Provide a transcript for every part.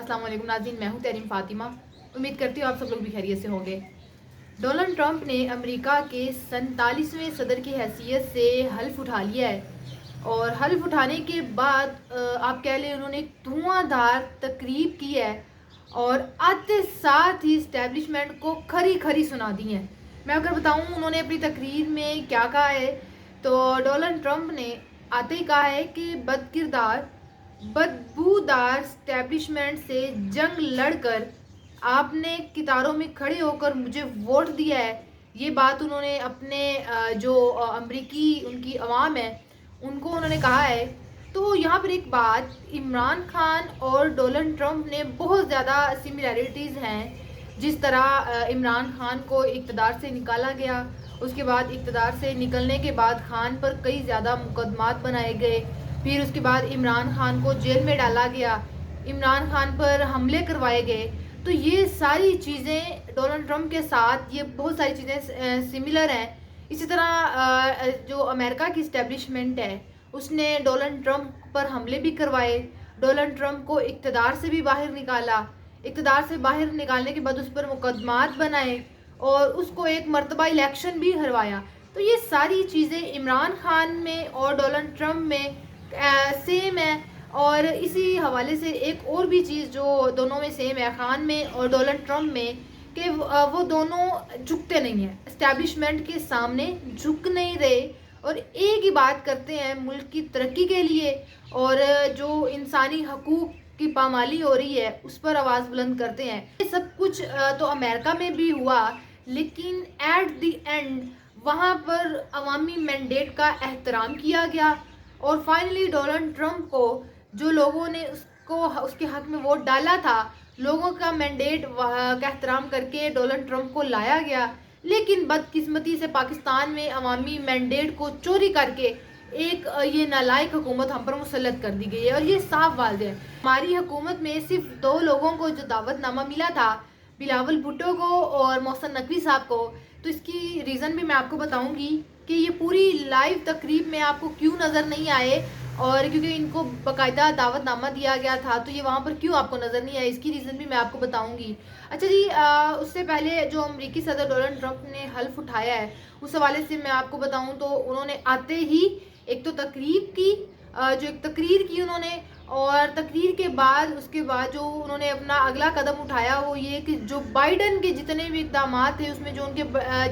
अस्सलाम वालेकुम नाज़रीन, मैं हूं तहरीम फातिमा। उम्मीद करती हूँ आप सब लोग भी खैरियत से होंगे। डोनाल्ड ट्रंप ने अमेरिका के 47वें सदर की हैसियत से हल्फ उठा लिया है और हल्फ उठाने के बाद आप कह लें उन्होंने एक धुआंधार तकरीब की है और आते साथ ही इस्टेब्लिशमेंट को खरी खरी सुना दी है। मैं अगर बताऊं उन्होंने अपनी तकरीर में क्या कहा है, तो डोनाल्ड ट्रंप ने आते ही कहा है कि बदकिरदार बदबूदार स्टैब्लिशमेंट से जंग लड़कर आपने कितारों में खड़े होकर मुझे वोट दिया है। ये बात उन्होंने अपने जो अमरीकी उनकी अवाम है उनको उन्होंने कहा है। तो यहाँ पर एक बात, इमरान खान और डोनाल्ड ट्रंप ने बहुत ज़्यादा सिमिलैरिटीज़ हैं। जिस तरह इमरान खान को इक़्तिदार से निकाला गया, उसके बाद इक़्तिदार से निकलने के बाद खान पर कई ज़्यादा मुकदमात बनाए गए, फिर उसके बाद इमरान खान को जेल में डाला गया, इमरान खान पर हमले करवाए गए। तो ये सारी चीज़ें डोनाल्ड ट्रंप के साथ ये बहुत सारी चीज़ें सिमिलर हैं। इसी तरह जो अमेरिका की इस्टेब्लिशमेंट है उसने डोनाल्ड ट्रंप पर हमले भी करवाए, डोनाल्ड ट्रंप को इक़्तिदार से भी बाहर निकाला, इक़्तिदार से बाहर निकालने के बाद उस पर मुकदमात बनाए और उसको एक मरतबा इलेक्शन भी हरवाया। तो ये सारी चीज़ें इमरान खान में और डोनाल्ड ट्रंप में सेम है। और इसी हवाले से एक और भी चीज़ जो दोनों में सेम है, खान में और डोनाल्ड ट्रंप में, कि वो दोनों झुकते नहीं हैं, इस्टेब्लिशमेंट के सामने झुक नहीं रहे और एक ही बात करते हैं मुल्क की तरक्की के लिए, और जो इंसानी हकूक़ की पामाली हो रही है उस पर आवाज़ बुलंद करते हैं। ये सब कुछ तो अमेरिका में भी हुआ, लेकिन एट द एंड वहाँ पर अवामी मैंडेट का एहतराम किया गया और फाइनली डोनाल्ड ट्रंप को, जो लोगों ने उसके हक में वोट डाला था, लोगों का मैंडेट का एहतराम करके डोनाल्ड ट्रंप को लाया गया। लेकिन बदकिस्मती से पाकिस्तान में अवामी मैंडेट को चोरी करके एक ये नालायक हुकूमत हम पर मुसल्लत कर दी गई है। और ये साफ वाज़ेह है, हमारी हुकूमत में सिर्फ 2 लोगों को जो दावतनामा मिला था, बिलावल भुट्टो को और मोहसिन नकवी साहब को। तो इसकी रीज़न भी मैं आपको बताऊंगी कि ये पूरी लाइव तकरीब में आपको क्यों नज़र नहीं आए, और क्योंकि इनको बाकायदा दावतनामा दिया गया था तो ये वहाँ पर क्यों आपको नज़र नहीं आया, इसकी रीज़न भी मैं आपको बताऊंगी। अच्छा जी, उससे पहले जो अमेरिकी सदर डोनाल्ड ट्रंप ने हल्फ उठाया है उस हवाले से मैं आपको बताऊं तो उन्होंने आते ही एक तो तकरीर की, जो एक तकरीर की उन्होंने, और तकरीर के बाद उसके बाद जो उन्होंने अपना अगला कदम उठाया वो ये कि जो बाइडन के जितने भी इक़दाम थे उसमें जो उनके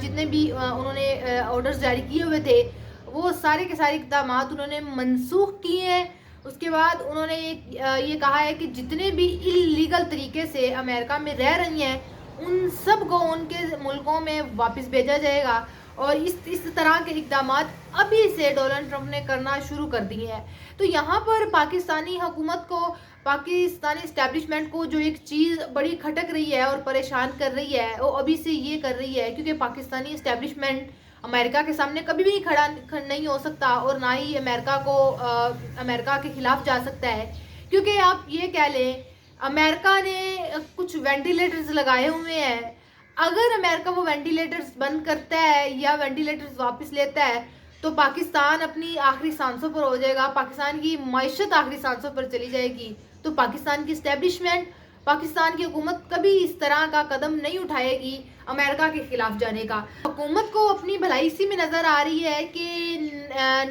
जितने भी उन्होंने ऑर्डर्स जारी किए हुए थे वो सारे के सारे इक़दाम उन्होंने मनसूख किए हैं। उसके बाद उन्होंने ये कहा है कि जितने भी इलीगल तरीके से अमेरिका में रह रही हैं उन सब को उनके मुल्कों में वापस भेजा जाएगा, और इस तरह के इक़दाम अभी से डोनाल्ड ट्रंप ने करना शुरू कर दिए हैं। तो यहाँ पर पाकिस्तानी हुकूमत को, पाकिस्तानी इस्टेब्लिशमेंट को जो एक चीज़ बड़ी खटक रही है और परेशान कर रही है वो अभी से ये कर रही है, क्योंकि पाकिस्तानी इस्टेब्लिशमेंट अमेरिका के सामने कभी भी खड़ा नहीं हो सकता और ना ही अमेरिका के खिलाफ जा सकता है। क्योंकि आप ये कह लें अमेरिका ने कुछ वेंटिलेटर्स लगाए हुए हैं, अगर अमेरिका वो वेंटिलेटर्स बंद करता है या वेंटिलेटर्स वापस लेता है तो पाकिस्तान अपनी आखिरी सांसों पर हो जाएगा, पाकिस्तान की मईशत आखिरी सांसों पर चली जाएगी। तो पाकिस्तान की इस्टेब्लिशमेंट, पाकिस्तान की हुकूमत कभी इस तरह का कदम नहीं उठाएगी अमेरिका के खिलाफ जाने का। हुकूमत को अपनी भलाई इसी में नज़र आ रही है कि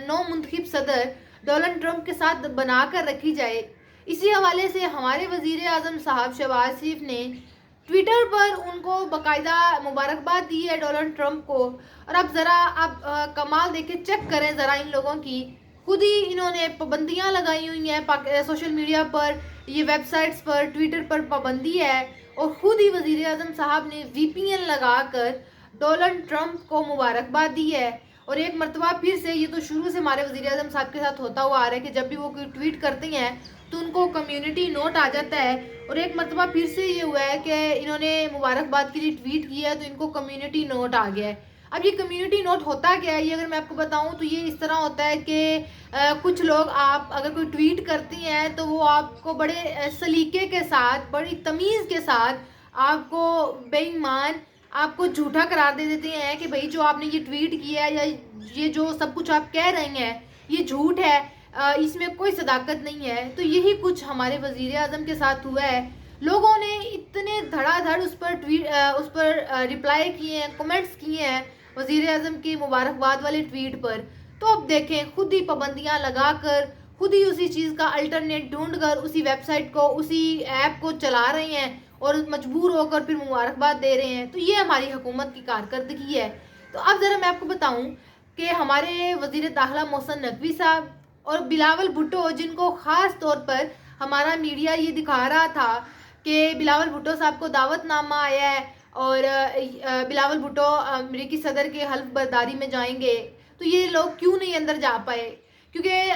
नौ मुंतखब सदर डोनाल्ड ट्रंप के साथ बना कर रखी जाए। इसी हवाले से हमारे वज़ीर आज़म साहब शहबाज शरीफ ने ट्विटर पर उनको बाकायदा मुबारकबाद दी है डोनाल्ड ट्रंप को। और अब ज़रा आप कमाल देखे चेक करें ज़रा इन लोगों की, खुद ही इन्होंने पाबंदियाँ लगाई हुई हैं सोशल मीडिया पर, ये वेबसाइट्स पर, ट्विटर पर पाबंदी है, और ख़ुद ही वज़ीर आज़म साहब ने VPN लगाकर डोनाल्ड ट्रंप को मुबारकबाद दी है। और एक मरतबा फिर से, ये तो शुरू से हमारे वज़ीर आज़म साहब के साथ होता हुआ आ रहा है कि जब भी वो कोई ट्वीट करते हैं तो उनको कम्युनिटी नोट आ जाता है, और एक मरतबा फिर से ये हुआ है कि इन्होंने मुबारकबाद के लिए ट्वीट किया है तो इनको कम्युनिटी नोट आ गया है। अब ये कम्युनिटी नोट होता क्या है, ये अगर मैं आपको बताऊं तो ये इस तरह होता है कि कुछ लोग, आप अगर कोई ट्वीट करती हैं तो वो आपको बड़े सलीके के साथ, बड़ी तमीज़ के साथ आपको बेईमान, आपको झूठा करार दे देते हैं कि भाई जो आपने ये ट्वीट किया है या ये जो सब कुछ आप कह रही हैं ये झूठ है, इसमें कोई सदाकत नहीं है। तो यही कुछ हमारे वज़ीर आज़म के साथ हुआ है। لوگوں نے اتنے دھڑا دھڑ اس پر رپلائی کیے ہیں، کمنٹس کیے ہیں وزیر اعظم کی مبارکباد والے ٹویٹ پر. تو اب دیکھیں خود ہی پابندیاں لگا کر، خود ہی اسی چیز کا الٹرنیٹ ڈھونڈ کر اسی ویب سائٹ کو، اسی ایپ کو چلا رہے ہیں اور مجبور ہو کر پھر مبارکباد دے رہے ہیں. تو یہ ہماری حکومت کی کارکردگی ہے. تو اب ذرا میں آپ کو بتاؤں کہ ہمارے وزیر داخلہ محسن نقوی صاحب اور بلاول بھٹو، جن کو خاص طور پر ہمارا میڈیا یہ دکھا رہا تھا کہ بلاول بھٹو صاحب کو دعوت نامہ آیا ہے اور بلاول بھٹو امریکی صدر کے حلف برداری میں جائیں گے، تو یہ لوگ کیوں نہیں اندر جا پائے؟ کیونکہ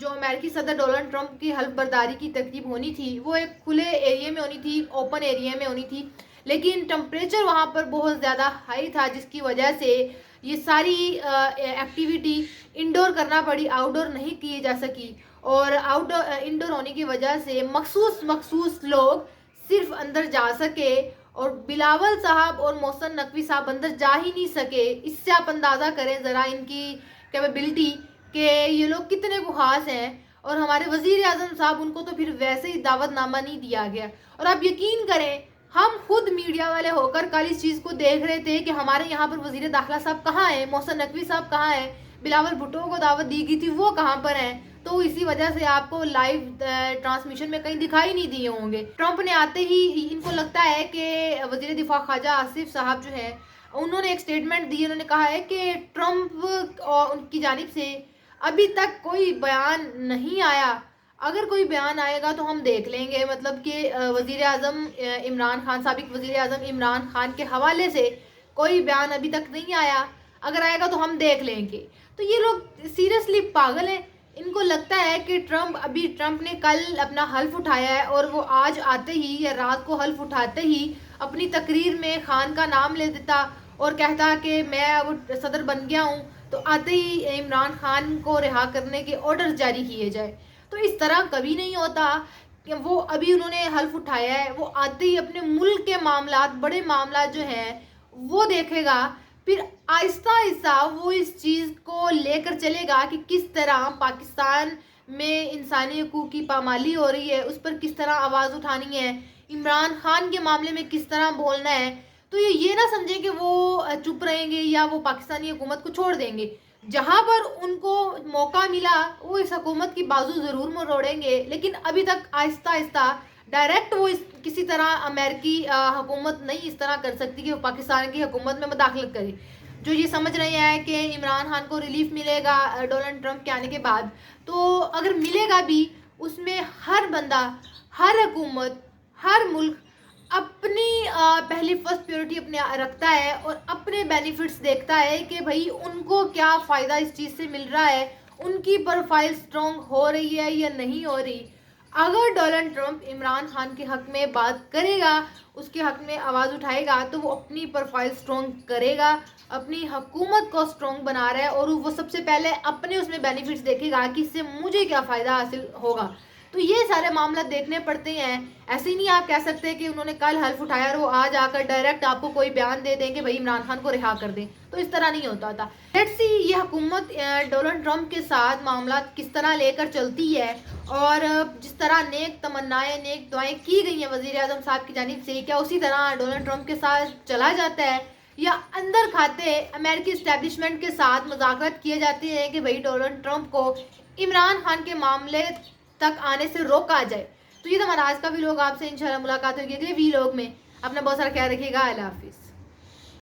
جو امریکی صدر ڈونلڈ ٹرمپ کی حلف برداری کی تقریب ہونی تھی وہ ایک کھلے ایریے میں ہونی تھی، اوپن ایریے میں ہونی تھی، لیکن ٹمپریچر وہاں پر بہت زیادہ ہائی تھا، جس کی وجہ سے یہ ساری ایکٹیویٹی انڈور کرنا پڑی، آؤٹ ڈور نہیں کی جا سکی. اور انڈور ہونے کی وجہ سے مخصوص لوگ صرف اندر جا سکے اور بلاول صاحب اور محسن نقوی صاحب اندر جا ہی نہیں سکے. اس سے آپ اندازہ کریں ذرا ان کی کیپیبلٹی کہ یہ لوگ کتنے کو خاص ہیں. اور ہمارے وزیر اعظم صاحب، ان کو تو پھر ویسے ہی دعوت نامہ نہیں دیا گیا. اور آپ یقین کریں ہم خود میڈیا والے ہو کر کل اس چیز کو دیکھ رہے تھے کہ ہمارے یہاں پر وزیر داخلہ صاحب کہاں ہیں، محسن نقوی صاحب کہاں ہیں، بلاول بھٹو کو دعوت دی گئی تھی وہ کہاں پر ہیں. تو اسی وجہ سے آپ کو لائیو ٹرانسمیشن میں کہیں دکھائی نہیں دیے ہوں گے. ٹرمپ نے آتے ہی ان کو لگتا ہے کہ وزیر دفاع خواجہ آصف صاحب جو ہیں انہوں نے ایک سٹیٹمنٹ دی. انہوں نے کہا ہے کہ ٹرمپ اور ان کی جانب سے ابھی تک کوئی بیان نہیں آیا، اگر کوئی بیان آئے گا تو ہم دیکھ لیں گے. مطلب کہ وزیر اعظم عمران خان، سابق وزیر اعظم عمران خان کے حوالے سے کوئی بیان ابھی تک نہیں آیا، اگر آئے گا تو ہم دیکھ لیں گے. تو یہ لوگ سیریسلی پاگل ہیں. ان کو لگتا ہے کہ ٹرمپ نے کل اپنا حلف اٹھایا ہے اور وہ آج آتے ہی یا رات کو حلف اٹھاتے ہی اپنی تقریر میں خان کا نام لے دیتا اور کہتا کہ میں اب صدر بن گیا ہوں، تو آتے ہی عمران خان کو رہا کرنے کے آرڈر جاری کیے جائے. تو اس طرح کبھی نہیں ہوتا کہ وہ ابھی انہوں نے حلف اٹھایا ہے، وہ آتے ہی اپنے ملک کے معاملات، بڑے معاملات جو ہیں وہ دیکھے گا، پھر آہستہ آہستہ وہ اس چیز کو لے کر چلے گا کہ کس طرح پاکستان میں انسانی حقوق کی پامالی ہو رہی ہے، اس پر کس طرح آواز اٹھانی ہے، عمران خان کے معاملے میں کس طرح بولنا ہے. تو یہ نہ سمجھیں کہ وہ چپ رہیں گے یا وہ پاکستانی حکومت کو چھوڑ دیں گے. جہاں پر ان کو موقع ملا وہ اس حکومت کی بازو ضرور مروڑیں گے، لیکن ابھی تک آہستہ آہستہ ڈائریکٹ وہ کسی طرح امریکی حکومت نہیں اس طرح کر سکتی کہ وہ پاکستان کی حکومت میں مداخلت کرے. جو یہ سمجھ رہے ہیں کہ عمران خان کو ریلیف ملے گا ڈونلڈ ٹرمپ کے آنے کے بعد، تو اگر ملے گا بھی اس میں ہر بندہ، ہر حکومت، ہر ملک اپنی پہلی فرسٹ پیورٹی اپنے رکھتا ہے اور اپنے بینیفٹس دیکھتا ہے کہ بھائی ان کو کیا فائدہ اس چیز سے مل رہا ہے، ان کی پروفائل سٹرونگ ہو رہی ہے یا نہیں ہو رہی. اگر ڈونلڈ ٹرمپ عمران خان کے حق میں بات کرے گا، اس کے حق میں آواز اٹھائے گا، تو وہ اپنی پروفائل سٹرونگ کرے گا، اپنی حکومت کو سٹرونگ بنا رہا ہے اور وہ سب سے پہلے اپنے اس میں بینیفٹس دیکھے گا کہ اس سے مجھے کیا فائدہ حاصل ہوگا. تو یہ سارے معاملات دیکھنے پڑتے ہیں. ایسے ہی نہیں آپ کہہ سکتے کہ انہوں نے کل حلف اٹھایا اور وہ آج آ کر ڈائریکٹ آپ کو کوئی بیان دے دیں کہ بھائی عمران خان کو رہا کر دیں. تو اس طرح نہیں ہوتا تھا. لیٹس سی یہ حکومت ڈونلڈ ٹرمپ کے ساتھ معاملات کس طرح لے کر چلتی ہے، اور جس طرح نیک تمنائیں، نیک دعائیں کی گئی ہیں وزیر اعظم صاحب کی جانب سے، کیا اسی طرح ڈونلڈ ٹرمپ کے ساتھ چلا جاتا ہے، یا اندر کھاتے امریکی اسٹیبلشمنٹ کے ساتھ مذاکرات کیے جاتے ہیں کہ بھائی ڈونلڈ ٹرمپ کو عمران خان کے معاملے تک آنے سے روکا جائے. تو یہ تو ہمارا آج کا ویلوگ. آپ سے انشاءاللہ ملاقات ہوگی اگلے ویلوگ میں. اپنا بہت سارا خیال رکھیے گا. اللہ حافظ.